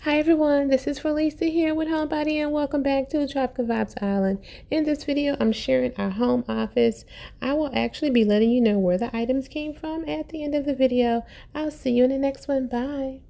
Hi everyone, this is Felisa here with Homebody and welcome back to Tropical Vibes Island. In this video, I'm sharing our home office. I will actually be letting you know where the items came from at the end of the video. I'll see you in the next one. Bye.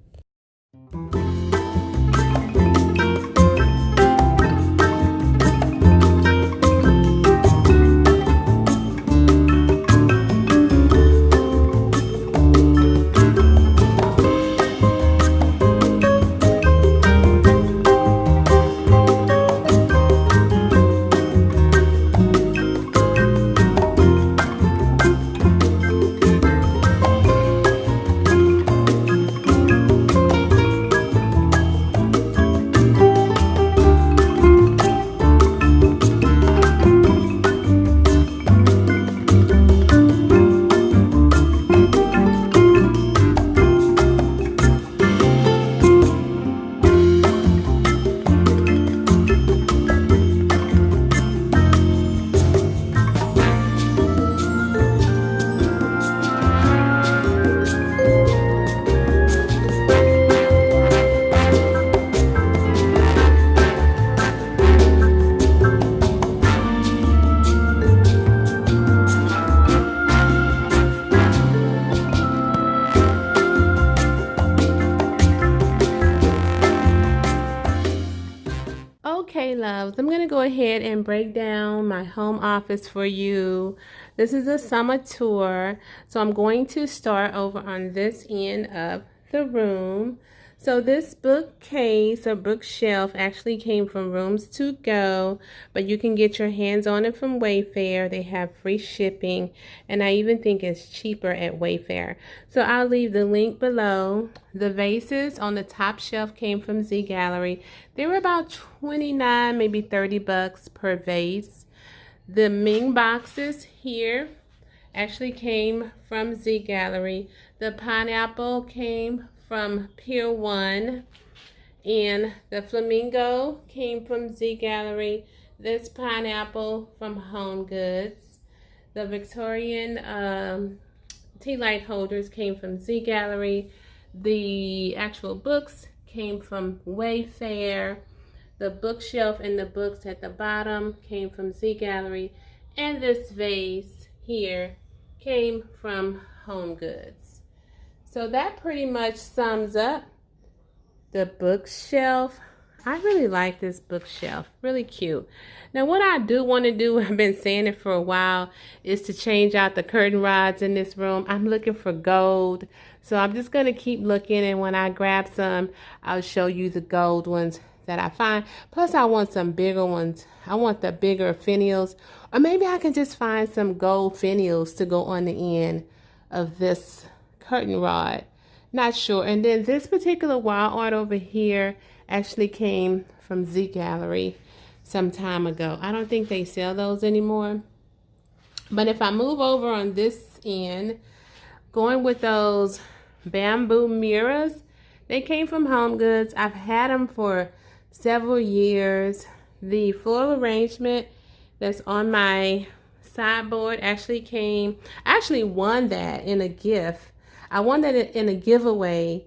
Okay, loves, I'm going to go ahead and break down my home office for you. This is a summer tour, so I'm going to start over on this end of the room. So this bookcase or bookshelf actually came from Rooms to Go, but you can get your hands on it from Wayfair. They have free shipping, and I even think it's cheaper at Wayfair. So I'll leave the link below. The vases on the top shelf came from Z Gallery. They were about 29, maybe 30 bucks per vase. The Ming boxes here actually came from Z Gallery. The pineapple came from Pier 1, and the flamingo came from Z Gallery. This pineapple from Home Goods. The Victorian tea light holders came from Z Gallery. The actual books came from Wayfair. The bookshelf and the books at the bottom came from Z Gallery. And this vase here came from Home Goods. So that pretty much sums up the bookshelf. I really like this bookshelf, really cute. Now what I do want to do, I've been saying it for a while, is to change out the curtain rods in this room. I'm looking for gold, so I'm just going to keep looking, and when I grab some, I'll show you the gold ones that I find. Plus I want some bigger ones. I want the bigger finials, or maybe I can just find some gold finials to go on the end of this curtain rod. Not sure. And then this particular wall art over here actually came from Z Gallery some time ago. I don't think they sell those anymore. But if I move over on this end, going with those bamboo mirrors, they came from Home Goods. I've had them for several years. The floral arrangement that's on my sideboard actually came, I actually won that in a gift. I won that in a giveaway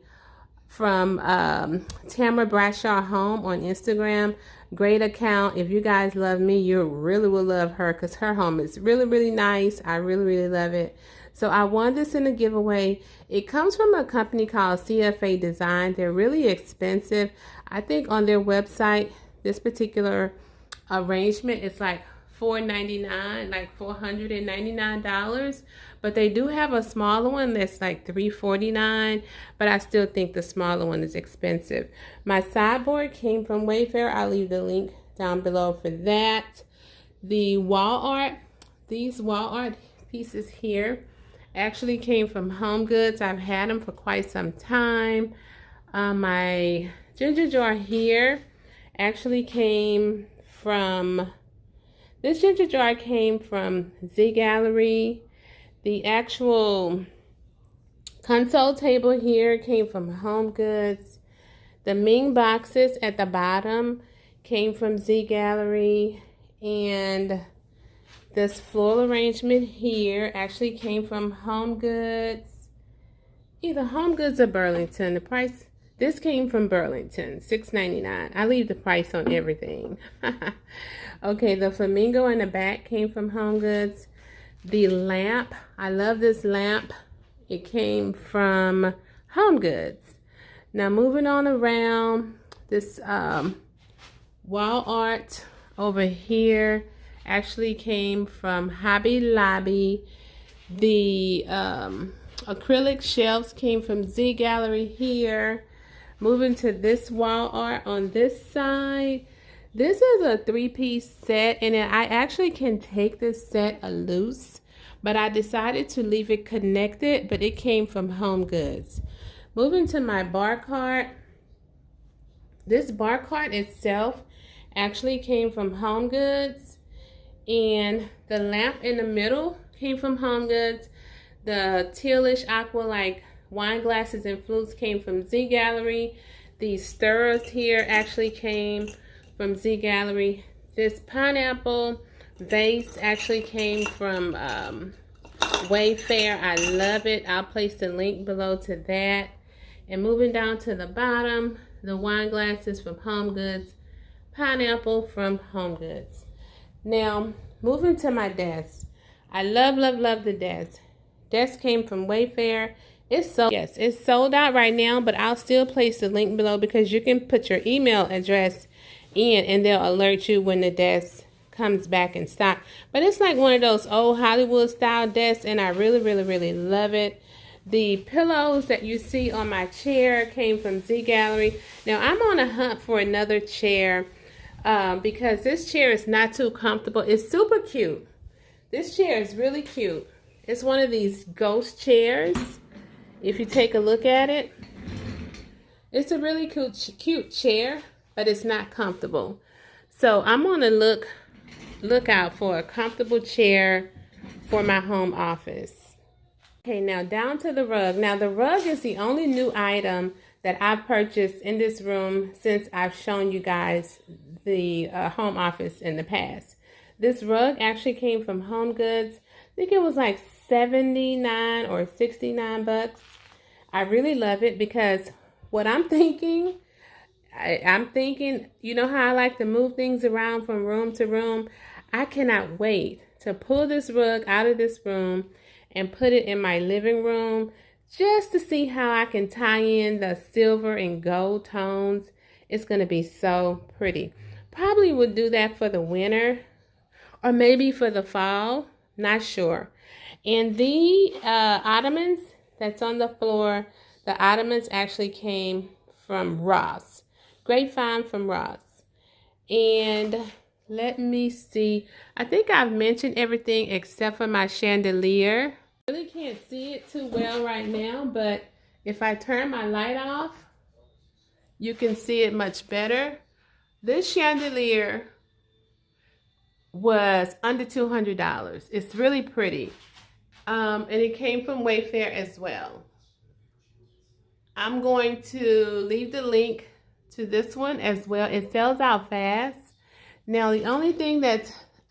from Tamara Bradshaw Home on Instagram. Great account. If you guys love me, you really will love her, because her home is really, really nice. I really, really love it. So I won this in a giveaway. It comes from a company called CFA Design. They're really expensive. I think on their website, this particular arrangement is like $4.99, like $499, but they do have a smaller one that's like $349, but I still think the smaller one is expensive. My sideboard came from Wayfair. I'll leave the link down below for that. The wall art, these wall art pieces here actually came from Home Goods. I've had them for quite some time. My ginger jar here actually came from, this ginger jar came from Z Gallery. The actual console table here came from Home Goods. The Ming boxes at the bottom came from Z Gallery. And this floral arrangement here actually came from Home Goods. Either Home Goods or Burlington. The price This came from Burlington, $6.99. I leave the price on everything. Okay, the flamingo in the back came from HomeGoods. The lamp, I love this lamp. It came from HomeGoods. Now moving on around, this wall art over here actually came from Hobby Lobby. The acrylic shelves came from Z Gallery here. Moving to this wall art on this side. This is a 3-piece set, and I actually can take this set loose, but I decided to leave it connected, but it came from HomeGoods. Moving to my bar cart. This bar cart itself actually came from HomeGoods, and the lamp in the middle came from HomeGoods. The tealish aqua like wine glasses and flutes came from Z Gallery. These stirrers here actually came from Z Gallery. This pineapple vase actually came from Wayfair. I love it. I'll place the link below to that. And moving down to the bottom, the wine glasses from HomeGoods, pineapple from HomeGoods. Now, moving to my desk. I love, love, love the desk. Desk came from Wayfair. It's sold out right now, but I'll still place the link below because you can put your email address in and they'll alert you when the desk comes back in stock. But it's like one of those old Hollywood style desks, and I really, really, really love it. The pillows that you see on my chair came from Z Gallery. Now I'm on a hunt for another chair because this chair is not too comfortable. It's super cute. This chair is really cute. It's one of these ghost chairs. If you take a look at it, it's a really cute chair, but it's not comfortable. So I'm on a look out for a comfortable chair for my home office. Okay, now down to the rug. Now the rug is the only new item that I've purchased in this room since I've shown you guys the home office in the past. This rug actually came from HomeGoods. I think it was like 79 or 69 bucks. I really love it because what I'm thinking, you know how I like to move things around from room to room? I cannot wait to pull this rug out of this room and put it in my living room just to see how I can tie in the silver and gold tones. It's going to be so pretty. Probably would do that for the winter or maybe for the fall. Not sure. And the ottomans that's on the floor, the ottomans actually came from Ross. Great find from Ross. And let me see. I think I've mentioned everything except for my chandelier. I really can't see it too well right now, but if I turn my light off, you can see it much better. This chandelier was under $200. It's really pretty. And it came from Wayfair as well. I'm going to leave the link to this one as well. It sells out fast. Now, the only thing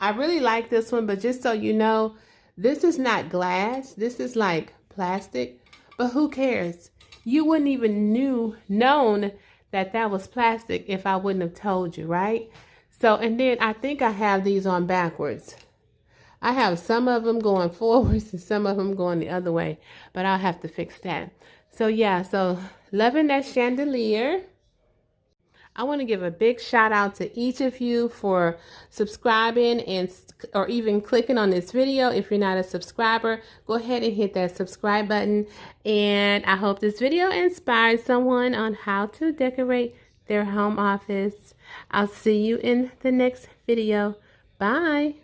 I really like this one, but just so you know, this is not glass. This is like plastic, but who cares? You wouldn't even known that was plastic if I wouldn't have told you, right? So, and then I think I have these on backwards. I have some of them going forwards and some of them going the other way, but I'll have to fix that. So yeah, so loving that chandelier. I want to give a big shout out to each of you for subscribing or even clicking on this video. If you're not a subscriber, go ahead and hit that subscribe button. And I hope this video inspires someone on how to decorate their home office. I'll see you in the next video. Bye.